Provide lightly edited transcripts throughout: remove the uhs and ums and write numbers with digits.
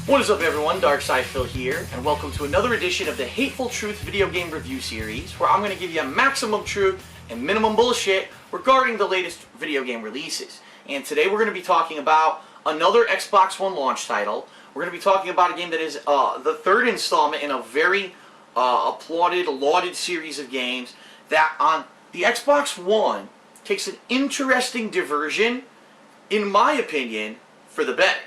What is up everyone, Phil here, and welcome to another edition of the Hateful Truth video game review series, where I'm going to give you a maximum truth and minimum bullshit regarding the latest video game releases. And today we're going to be talking about another Xbox One launch title. We're going to be talking about a game that is the third installment in a very applauded, lauded series of games that on the Xbox One takes an interesting diversion, in my opinion, for the better.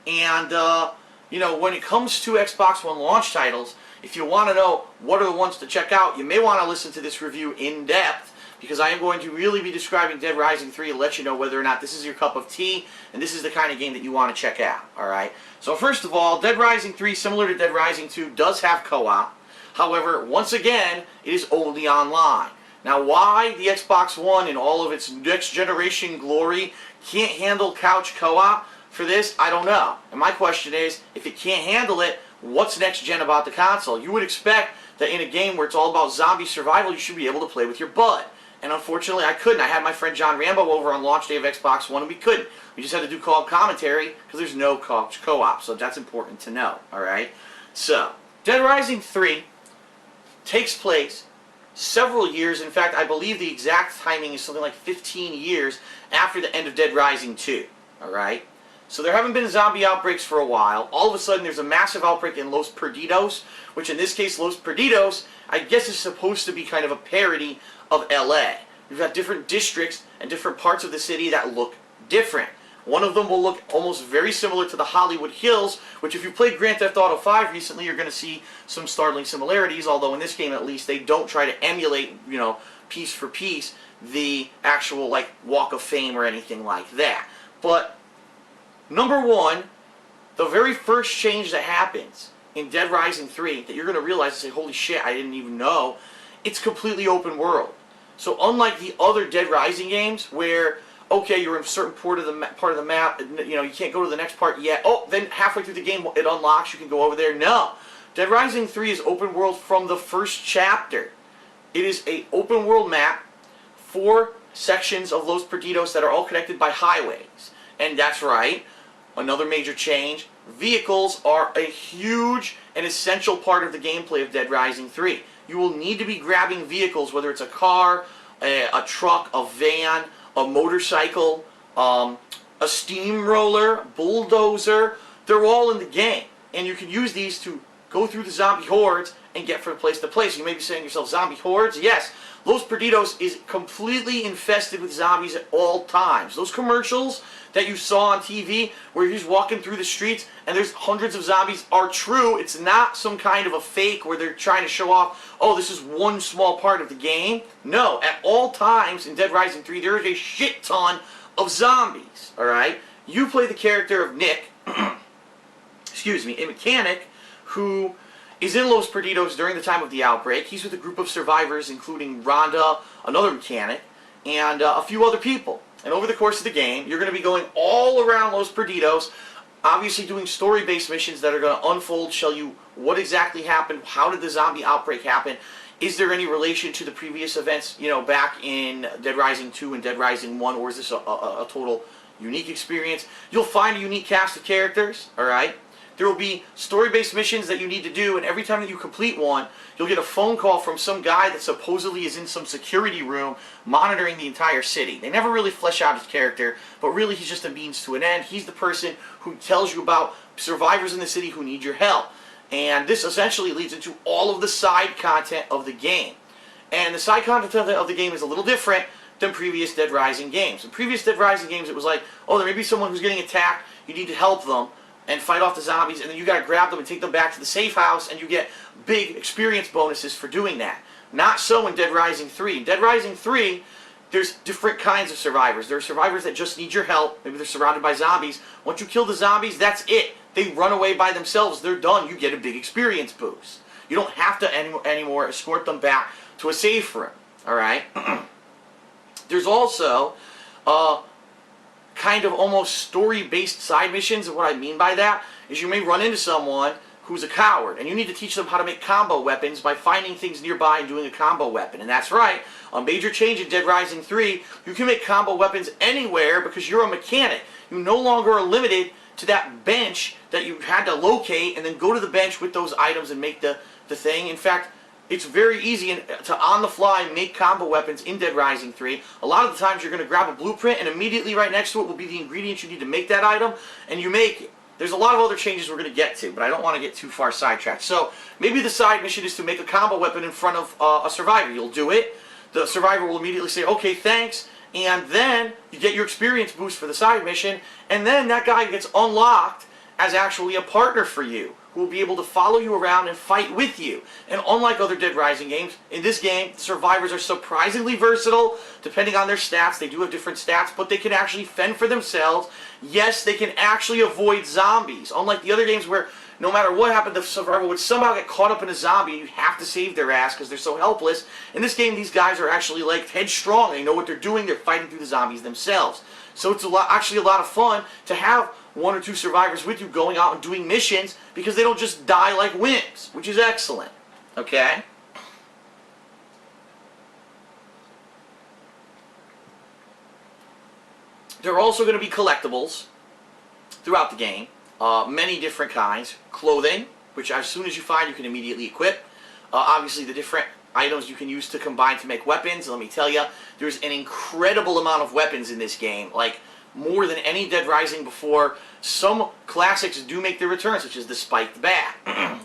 And you know, when it comes to Xbox One launch titles, if you want to know what are the ones to check out, you may want to listen to this review in depth, because I am going to really be describing Dead Rising 3 to let you know whether or not this is your cup of tea and this is the kind of game that you want to check out. Alright? So first of all, Dead Rising 3, similar to Dead Rising 2, does have co-op. However, once again, it is only online. Now, why the Xbox One in all of its next generation glory can't handle couch co-op for this, I don't know. And my question is, if it can't handle it, what's next gen about the console? You would expect that in a game where it's all about zombie survival, you should be able to play with your bud. And unfortunately, I couldn't. I had my friend John Rambo over on launch day of Xbox One, and we couldn't. We just had to do co-op commentary because there's no couch co-op, so that's important to know. Alright? So, Dead Rising 3 takes place several years. In fact, I believe the exact timing is something like 15 years after the end of Dead Rising 2. Alright? So there haven't been zombie outbreaks for a while. All of a sudden there's a massive outbreak in Los Perdidos, which in this case, Los Perdidos, I guess is supposed to be kind of a parody of LA. You've got different districts and different parts of the city that look different. One of them will look almost very similar to the Hollywood Hills, which if you played Grand Theft Auto 5 recently, you're going to see some startling similarities, although in this game at least they don't try to emulate, you know, piece for piece, the actual, like, Walk of Fame or anything like that. But number one, the very first change that happens in Dead Rising 3 that you're going to realize and say, holy shit, I didn't even know, it's completely open world. So unlike the other Dead Rising games where, okay, you're in a certain part of the map, you know, you can't go to the next part yet, oh, then halfway through the game it unlocks, you can go over there. No. Dead Rising 3 is open world from the first chapter. It is an open world map, 4 sections of Los Perdidos that are all connected by highways. And that's right. Another major change, vehicles are a huge and essential part of the gameplay of Dead Rising 3. You will need to be grabbing vehicles, whether it's a car, a truck, a van, a motorcycle, a steamroller, bulldozer. They're all in the game. And you can use these to go through the zombie hordes and get from place to place. You may be saying to yourself, zombie hordes? Yes. Los Perdidos is completely infested with zombies at all times. Those commercials that you saw on TV where you're just walking through the streets and there's hundreds of zombies are true. It's not some kind of a fake where they're trying to show off, oh, this is one small part of the game. No, at all times in Dead Rising 3 there is a shit ton of zombies. Alright? You play the character of Nick, excuse me, a mechanic who is in Los Perdidos during the time of the outbreak. He's with a group of survivors, including Rhonda, another mechanic, and a few other people. And over the course of the game, you're going to be going all around Los Perdidos, obviously doing story-based missions that are going to unfold, show you what exactly happened, how did the zombie outbreak happen, is there any relation to the previous events, you know, back in Dead Rising 2 and Dead Rising 1, or is this a total unique experience? You'll find a unique cast of characters, alright? There will be story-based missions that you need to do, and every time that you complete one, you'll get a phone call from some guy that supposedly is in some security room monitoring the entire city. They never really flesh out his character, but really he's just a means to an end. He's the person who tells you about survivors in the city who need your help. And this essentially leads into all of the side content of the game. And the side content of the game is a little different than previous Dead Rising games. In previous Dead Rising games, it was like, oh, there may be someone who's getting attacked, you need to help them and fight off the zombies, and then you gotta grab them and take them back to the safe house, and you get big experience bonuses for doing that. Not so in Dead Rising 3. In Dead Rising 3, there's different kinds of survivors. There are survivors that just need your help. Maybe they're surrounded by zombies. Once you kill the zombies, that's it. They run away by themselves. They're done. You get a big experience boost. You don't have to anymore escort them back to a safe room. Alright? There's also kind of almost story-based side missions, and what I mean by that is you may run into someone who's a coward, and you need to teach them how to make combo weapons by finding things nearby and doing a combo weapon. And that's right, a major change in Dead Rising 3, you can make combo weapons anywhere because you're a mechanic. You no longer are limited to that bench that you had to locate and then go to the bench with those items and make the thing. In fact, it's very easy to on the fly make combo weapons in Dead Rising 3. A lot of the times you're going to grab a blueprint and immediately right next to it will be the ingredients you need to make that item, and you make it. There's a lot of other changes we're going to get to, but I don't want to get too far sidetracked. So maybe the side mission is to make a combo weapon in front of a survivor. You'll do it. The survivor will immediately say, okay, thanks, and then you get your experience boost for the side mission, and then that guy gets unlocked as actually a partner for you, who will be able to follow you around and fight with you. And unlike other Dead Rising games, in this game, survivors are surprisingly versatile. Depending on their stats, they do have different stats, but they can actually fend for themselves. Yes, they can actually avoid zombies. Unlike the other games where no matter what happened, the survivor would somehow get caught up in a zombie and you have to save their ass because they're so helpless. In this game, these guys are actually like headstrong. They know what they're doing. They're fighting through the zombies themselves. So it's actually a lot of fun to have one or two survivors with you going out and doing missions because they don't just die like wimps, which is excellent. Okay? There are also going to be collectibles throughout the game. Many different kinds. Clothing, which as soon as you find, you can immediately equip. Obviously, the different items you can use to combine to make weapons. Let me tell you, there's an incredible amount of weapons in this game. Like, more than any Dead Rising before. Some classics do make their return, such as the spiked bat,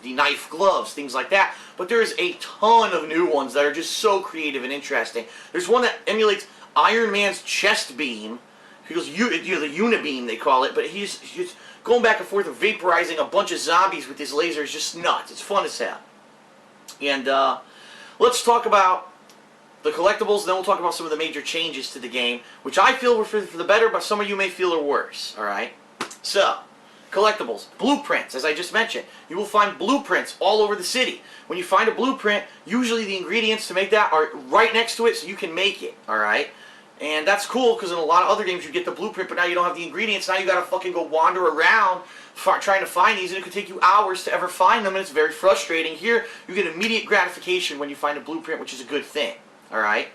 the knife gloves, things like that. But there's a ton of new ones that are just so creative and interesting. There's one that emulates Iron Man's chest beam. He goes, the unibeam they call it, but he's going back and forth and vaporizing a bunch of zombies with his laser. Is just nuts. It's fun as hell. And let's talk about the collectibles, then we'll talk about some of the major changes to the game, which I feel were for the better, but some of you may feel are worse. Alright? So, collectibles. Blueprints, as I just mentioned. You will find blueprints all over the city. When you find a blueprint, usually the ingredients to make that are right next to it so you can make it. Alright? And that's cool because in a lot of other games you get the blueprint, but now you don't have the ingredients. Now you gotta fucking go wander around trying to find these, and it could take you hours to ever find them, and it's very frustrating. Here, you get immediate gratification when you find a blueprint, which is a good thing. Alright?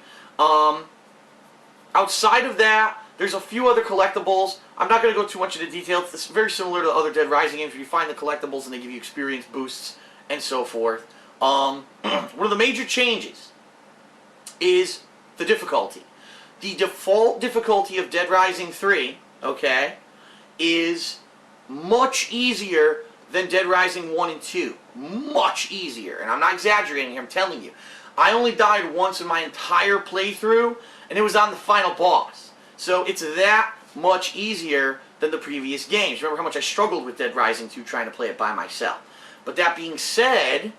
Outside of that, there's a few other collectibles. I'm not going to go too much into detail. It's very similar to other Dead Rising games where you find the collectibles and they give you experience boosts and so forth. One of the major changes is the difficulty. The default difficulty of Dead Rising 3, okay, is much easier than Dead Rising 1 and 2. Much easier. And I'm not exaggerating here, I'm telling you. I only died once in my entire playthrough, and it was on the final boss. So it's that much easier than the previous games. Remember how much I struggled with Dead Rising 2 trying to play it by myself. But that being said,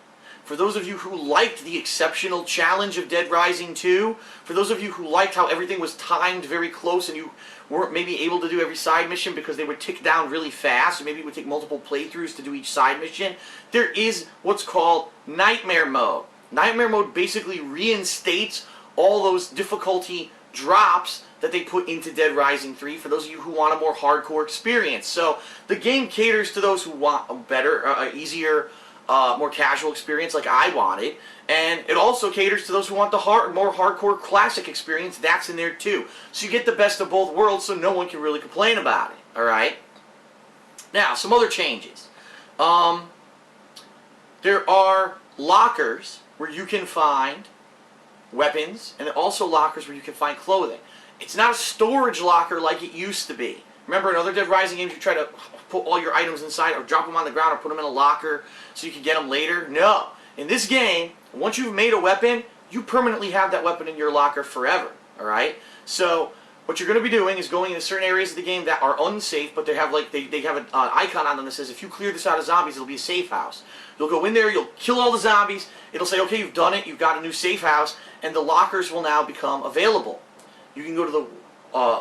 for those of you who liked the exceptional challenge of Dead Rising 2, for those of you who liked how everything was timed very close and you weren't maybe able to do every side mission because they would tick down really fast, or maybe it would take multiple playthroughs to do each side mission, there is what's called Nightmare Mode. Nightmare Mode basically reinstates all those difficulty drops that they put into Dead Rising 3 for those of you who want a more hardcore experience. So the game caters to those who want a better, easier, more casual experience like I wanted, and it also caters to those who want the more hardcore classic experience. That's in there too. So you get the best of both worlds, so no one can really complain about it. Alright? Now, some other changes. There are lockers where you can find weapons, and also lockers where you can find clothing. It's not a storage locker like it used to be. Remember in other Dead Rising games you try to put all your items inside or drop them on the ground or put them in a locker so you can get them later? No. In this game, once you've made a weapon, you permanently have that weapon in your locker forever. Alright? So what you're going to be doing is going into certain areas of the game that are unsafe, but they have like they have an icon on them that says if you clear this out of zombies, it'll be a safe house. You'll go in there, you'll kill all the zombies, it'll say, okay, you've done it, you've got a new safe house, and the lockers will now become available. You can go to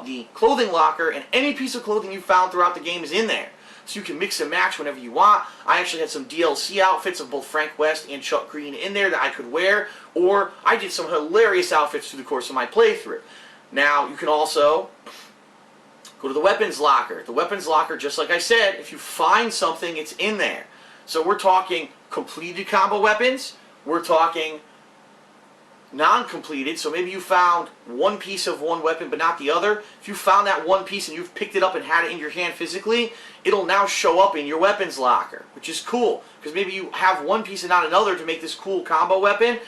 the clothing locker, and any piece of clothing you found throughout the game is in there. So you can mix and match whenever you want. I actually had some DLC outfits of both Frank West and Chuck Green in there that I could wear, or I did some hilarious outfits through the course of my playthrough. Now, you can also go to the weapons locker. The weapons locker, just like I said, if you find something, it's in there. So we're talking completed combo weapons, we're talking non-completed, so maybe you found one piece of one weapon but not the other. If you found that one piece and you've picked it up and had it in your hand physically, it'll now show up in your weapons locker, which is cool, because maybe you have one piece and not another to make this cool combo weapon.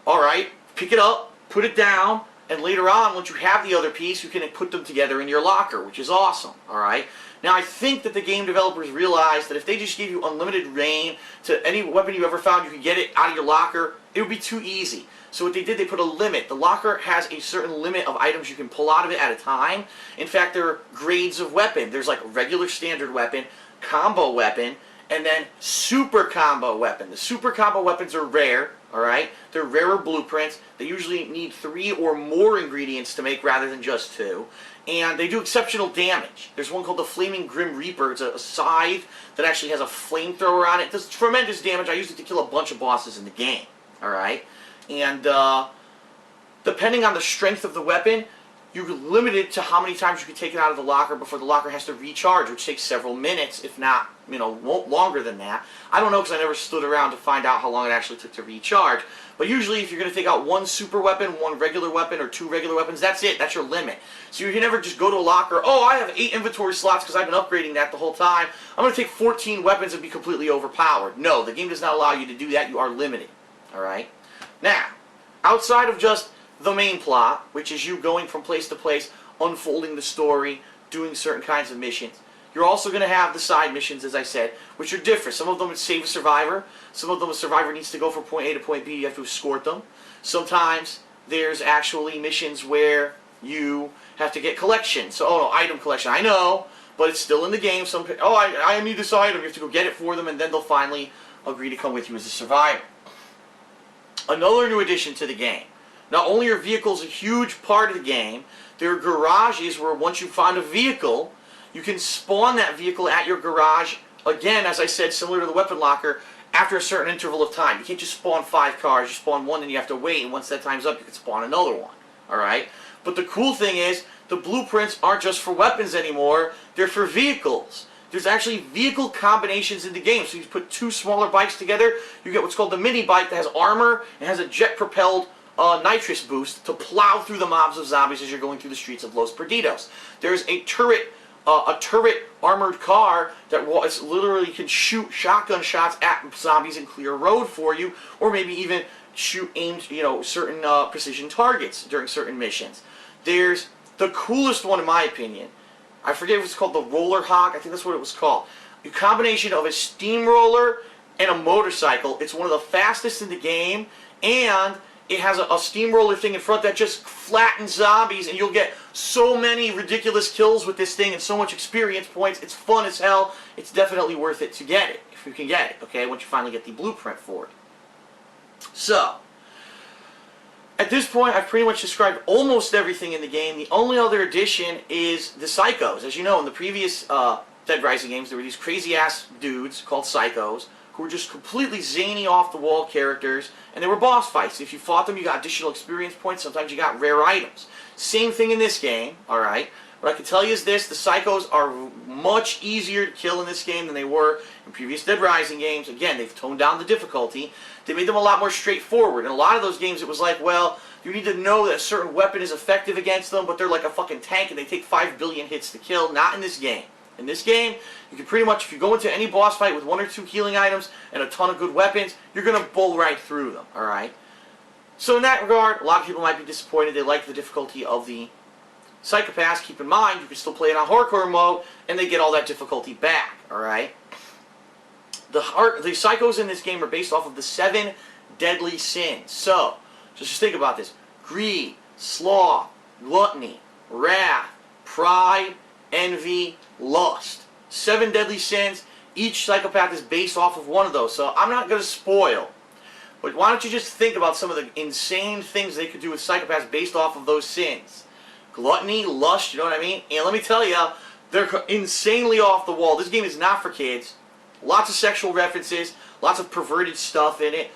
Alright, pick it up, put it down, and later on, once you have the other piece, you can put them together in your locker, which is awesome. Alright? Now, I think that the game developers realized that if they just gave you unlimited reign to any weapon you ever found, you could get it out of your locker, it would be too easy. So what they did, they put a limit. The locker has a certain limit of items you can pull out of it at a time. In fact, there are grades of weapon. There's like regular standard weapon, combo weapon, and then super combo weapon. The super combo weapons are rare, alright? They're rarer blueprints. They usually need 3 or more ingredients to make rather than just 2. And they do exceptional damage. There's one called the Flaming Grim Reaper. It's a scythe that actually has a flamethrower on it. It does tremendous damage. I used it to kill a bunch of bosses in the game, alright? And depending on the strength of the weapon, you're limited to how many times you can take it out of the locker before the locker has to recharge, which takes several minutes, if not, longer than that. I don't know because I never stood around to find out how long it actually took to recharge. But usually if you're going to take out one super weapon, one regular weapon, or 2 regular weapons, that's it. That's your limit. So you can never just go to a locker, oh, I have 8 inventory slots because I've been upgrading that the whole time. I'm going to take 14 weapons and be completely overpowered. No, the game does not allow you to do that. You are limited. Alright? Now, outside of just the main plot, which is you going from place to place, unfolding the story, doing certain kinds of missions, you're also going to have the side missions, as I said, which are different. Some of them it's save a survivor. Some of them a survivor needs to go from point A to point B. You have to escort them. Sometimes there's actually missions where you have to get collections. So, oh no, item collection. I know, but it's still in the game. I need this item. You have to go get it for them, and then they'll finally agree to come with you as a survivor. Another new addition to the game. Not only are vehicles a huge part of the game, there are garages where once you find a vehicle, you can spawn that vehicle at your garage, again, as I said, similar to the weapon locker, after a certain interval of time. You can't just spawn 5 cars, you spawn one and you have to wait, and once that time's up, you can spawn another one. Alright? But the cool thing is, the blueprints aren't just for weapons anymore, they're for vehicles. There's actually vehicle combinations in the game. So you put 2 smaller bikes together, you get what's called the mini bike that has armor and has a jet-propelled nitrous boost to plow through the mobs of zombies as you're going through the streets of Los Perdidos. There's a turret armored car that literally can shoot shotgun shots at zombies and clear a road for you, or maybe even shoot aimed, certain precision targets during certain missions. There's the coolest one in my opinion. I forget if it's called the Roller Hawk. I think that's what it was called. A combination of a steamroller and a motorcycle. It's one of the fastest in the game, and it has a steamroller thing in front that just flattens zombies, and you'll get so many ridiculous kills with this thing and so much experience points. It's fun as hell. It's definitely worth it to get it, if you can get it, okay, once you finally get the blueprint for it. So, at this point, I've pretty much described almost everything in the game. The only other addition is the psychos. As you know, in the previous Dead Rising games, there were these crazy-ass dudes called psychos who were just completely zany, off-the-wall characters, and they were boss fights. If you fought them, you got additional experience points. Sometimes you got rare items. Same thing in this game, alright? What I can tell you is this: the psychos are much easier to kill in this game than they were in previous Dead Rising games. Again, they've toned down the difficulty. They made them a lot more straightforward. In a lot of those games, it was like, well, you need to know that a certain weapon is effective against them, but they're like a fucking tank and they take 5 billion hits to kill. Not in this game. In this game, you can pretty much, if you go into any boss fight with 1 or 2 healing items and a ton of good weapons, you're going to bull right through them, alright? So in that regard, a lot of people might be disappointed. They like the difficulty of the Psychopaths. Keep in mind, you can still play it on hardcore mode, and they get all that difficulty back, alright? The psychos in this game are based off of the 7 deadly sins. So, just think about this. Greed, sloth, gluttony, wrath, pride, envy, lust. 7 deadly sins. Each psychopath is based off of one of those. So I'm not going to spoil. But why don't you just think about some of the insane things they could do with psychopaths based off of those sins. Gluttony, lust, you know what I mean? And let me tell you, they're insanely off the wall. This game is not for kids. Lots of sexual references, lots of perverted stuff in it,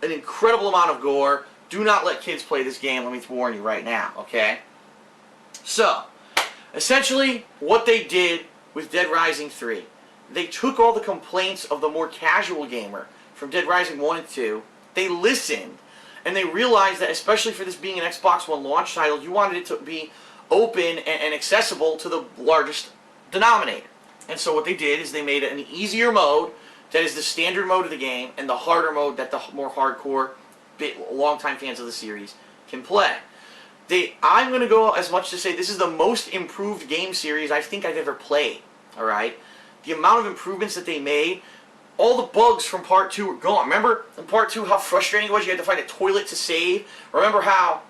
an incredible amount of gore. Do not let kids play this game, let me warn you right now, okay? So, essentially, what they did with Dead Rising 3, they took all the complaints of the more casual gamer from Dead Rising 1 and 2, they listened, and they realized that, especially for this being an Xbox One launch title, you wanted it to be open and accessible to the largest denominator. And so what they did is they made an easier mode that is the standard mode of the game, and the harder mode that the more hardcore, longtime fans of the series can play. I'm going to go as much to say this is the most improved game series I think I've ever played. Alright? The amount of improvements that they made, all the bugs from Part 2 were gone. Remember in Part 2 how frustrating it was? You had to find a toilet to save. Remember how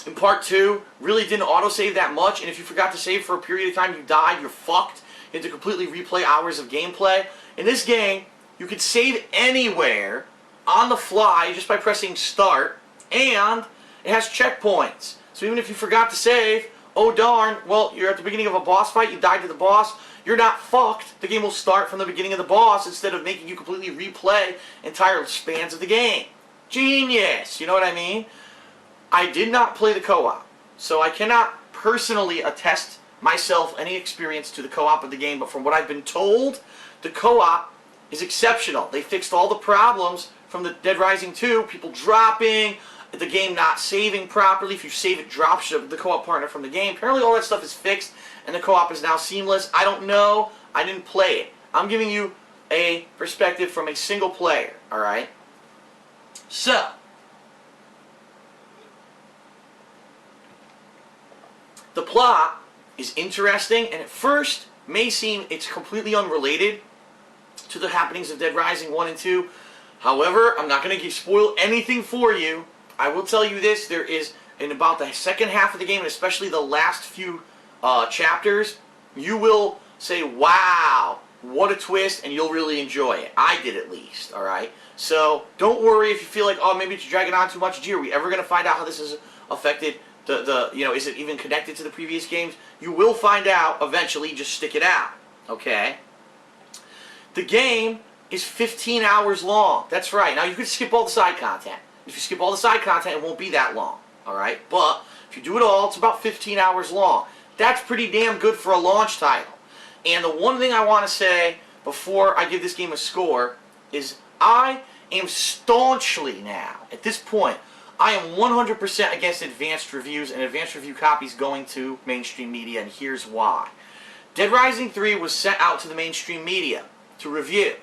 in Part 2 really didn't autosave that much, and if you forgot to save for a period of time, you died, you're fucked. You had to completely replay hours of gameplay. In this game, you could save anywhere on the fly just by pressing start, and it has checkpoints. So even if you forgot to save, oh darn, well, you're at the beginning of a boss fight, you died to the boss, you're not fucked. The game will start from the beginning of the boss instead of making you completely replay entire spans of the game. Genius! You know what I mean? I did not play the co-op, so I cannot personally attest myself any experience to the co-op of the game, but from what I've been told, the co-op is exceptional. They fixed all the problems from the Dead Rising 2, people dropping, the game not saving properly. If you save, it drops the co-op partner from the game. Apparently all that stuff is fixed, and the co-op is now seamless. I don't know. I didn't play it. I'm giving you a perspective from a single player, alright? So, the plot is interesting, and at first may seem it's completely unrelated to the happenings of Dead Rising 1 and 2. However, I'm not going to spoil anything for you. I will tell you this, there is, in about the second half of the game, and especially the last few chapters, you will say, wow, what a twist, and you'll really enjoy it. I did at least, alright? So, don't worry if you feel like, oh, maybe it's dragging on too much. Gee, are we ever going to find out how this has affected is it even connected to the previous games? You will find out eventually, just stick it out, okay? The game is 15 hours long. That's right. Now, you can skip all the side content. If you skip all the side content, it won't be that long, alright? But, if you do it all, it's about 15 hours long. That's pretty damn good for a launch title. And the one thing I want to say before I give this game a score is I am staunchly now, at this point, I am 100% against advanced reviews and advanced review copies going to mainstream media, and here's why. Dead Rising 3 was sent out to the mainstream media to review.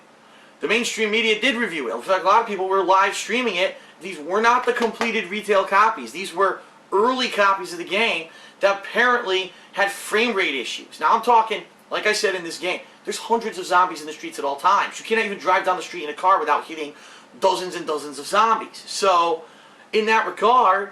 The mainstream media did review it. In fact, a lot of people were live streaming it. These were not the completed retail copies. These were early copies of the game that apparently had frame rate issues. Now I'm talking, like I said in this game, there's hundreds of zombies in the streets at all times. You cannot even drive down the street in a car without hitting dozens and dozens of zombies. So, in that regard,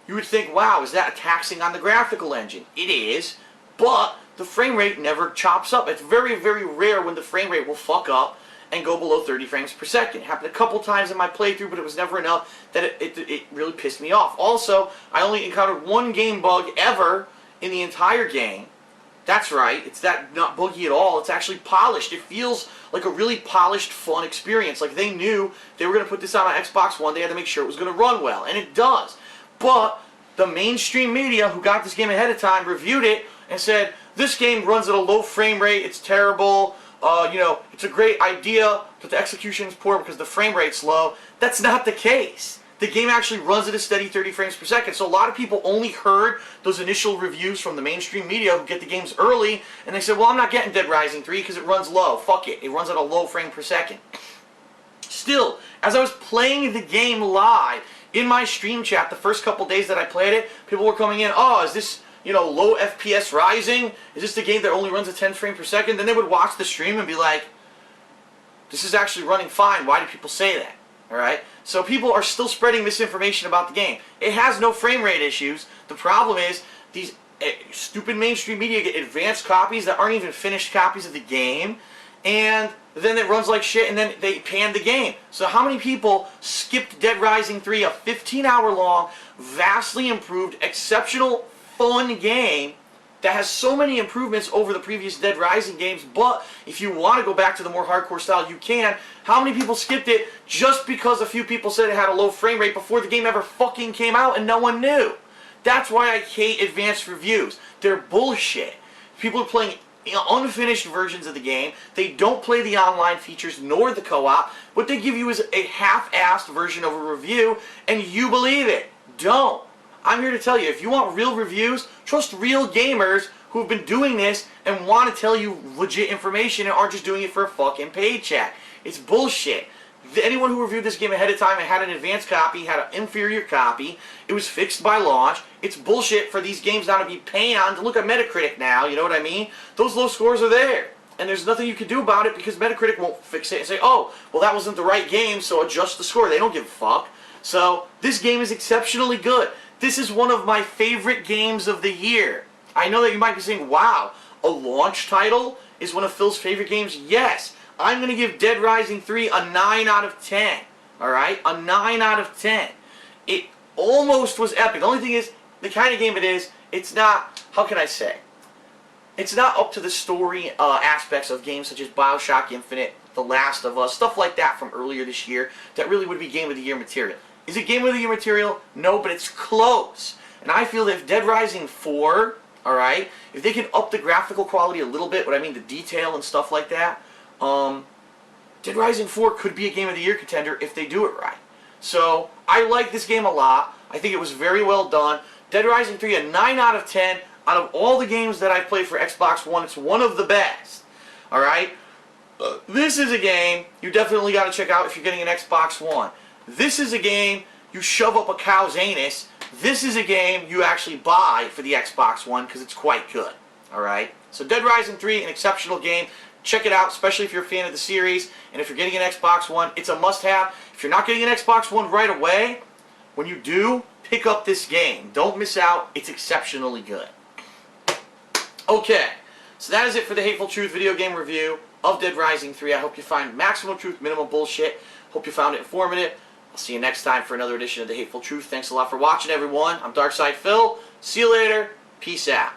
you would think, wow, is that taxing on the graphical engine? It is, but the frame rate never chops up. It's very, very rare when the frame rate will fuck up and go below 30 frames per second. It happened a couple times in my playthrough, but it was never enough that it really pissed me off. Also, I only encountered one game bug ever in the entire game. That's right, it's not buggy at all. It's actually polished. It feels like a really polished, fun experience. Like they knew they were going to put this out on Xbox One. They had to make sure it was going to run well, and it does. But the mainstream media who got this game ahead of time reviewed it and said, this game runs at a low frame rate, it's terrible, it's a great idea, but the execution is poor because the frame rate's low. That's not the case. The game actually runs at a steady 30 frames per second. So a lot of people only heard those initial reviews from the mainstream media who get the games early, and they said, well, I'm not getting Dead Rising 3 because it runs low. Fuck it. It runs at a low frame per second. Still, as I was playing the game live, in my stream chat, the first couple days that I played it, people were coming in, oh, is this, low FPS Rising? Is this the game that only runs at 10 frames per second? Then they would watch the stream and be like, this is actually running fine. Why do people say that? Alright? So people are still spreading misinformation about the game. It has no frame rate issues. The problem is these stupid mainstream media get advanced copies that aren't even finished copies of the game, and then it runs like shit, and then they pan the game. So how many people skipped Dead Rising 3, a 15-hour long, vastly improved, exceptional, fun game that has so many improvements over the previous Dead Rising games, but if you want to go back to the more hardcore style, you can. How many people skipped it just because a few people said it had a low frame rate before the game ever fucking came out and no one knew? That's why I hate advanced reviews. They're bullshit. People are playing unfinished versions of the game. They don't play the online features nor the co-op. What they give you is a half-assed version of a review, and you believe it. Don't. I'm here to tell you, if you want real reviews, trust real gamers who have been doing this and want to tell you legit information and aren't just doing it for a fucking paycheck. It's bullshit. Anyone who reviewed this game ahead of time and had an advanced copy, had an inferior copy, it was fixed by launch. It's bullshit for these games now to be paying on to look at Metacritic now, you know what I mean? Those low scores are there. And there's nothing you can do about it because Metacritic won't fix it and say, oh, well that wasn't the right game, so adjust the score. They don't give a fuck. So, this game is exceptionally good. This is one of my favorite games of the year. I know that you might be saying, wow, a launch title is one of Phil's favorite games? Yes. I'm going to give Dead Rising 3 a 9 out of 10. Alright? A 9 out of 10. It almost was epic. The only thing is, the kind of game it is, it's not, how can I say? It's not up to the story aspects of games such as BioShock Infinite, The Last of Us, stuff like that from earlier this year that really would be Game of the Year material. Is it Game of the Year material? No, but it's close. And I feel that if Dead Rising 4, alright, if they can up the graphical quality a little bit, what I mean, the detail and stuff like that, Dead Rising 4 could be a Game of the Year contender if they do it right. So, I like this game a lot. I think it was very well done. Dead Rising 3, a 9 out of 10. Out of all the games that I've played for Xbox One, it's one of the best. Alright? This is a game you definitely got to check out if you're getting an Xbox One. This is a game you shove up a cow's anus. This is a game you actually buy for the Xbox One because it's quite good. Alright? So Dead Rising 3, an exceptional game. Check it out, especially if you're a fan of the series. And if you're getting an Xbox One, it's a must-have. If you're not getting an Xbox One right away, when you do, pick up this game. Don't miss out. It's exceptionally good. Okay, so that is it for the Hateful Truth video game review of Dead Rising 3. I hope you find maximum truth, minimum bullshit. Hope you found it informative. I'll see you next time for another edition of the Hateful Truth. Thanks a lot for watching, everyone. I'm Darkside Phil. See you later. Peace out.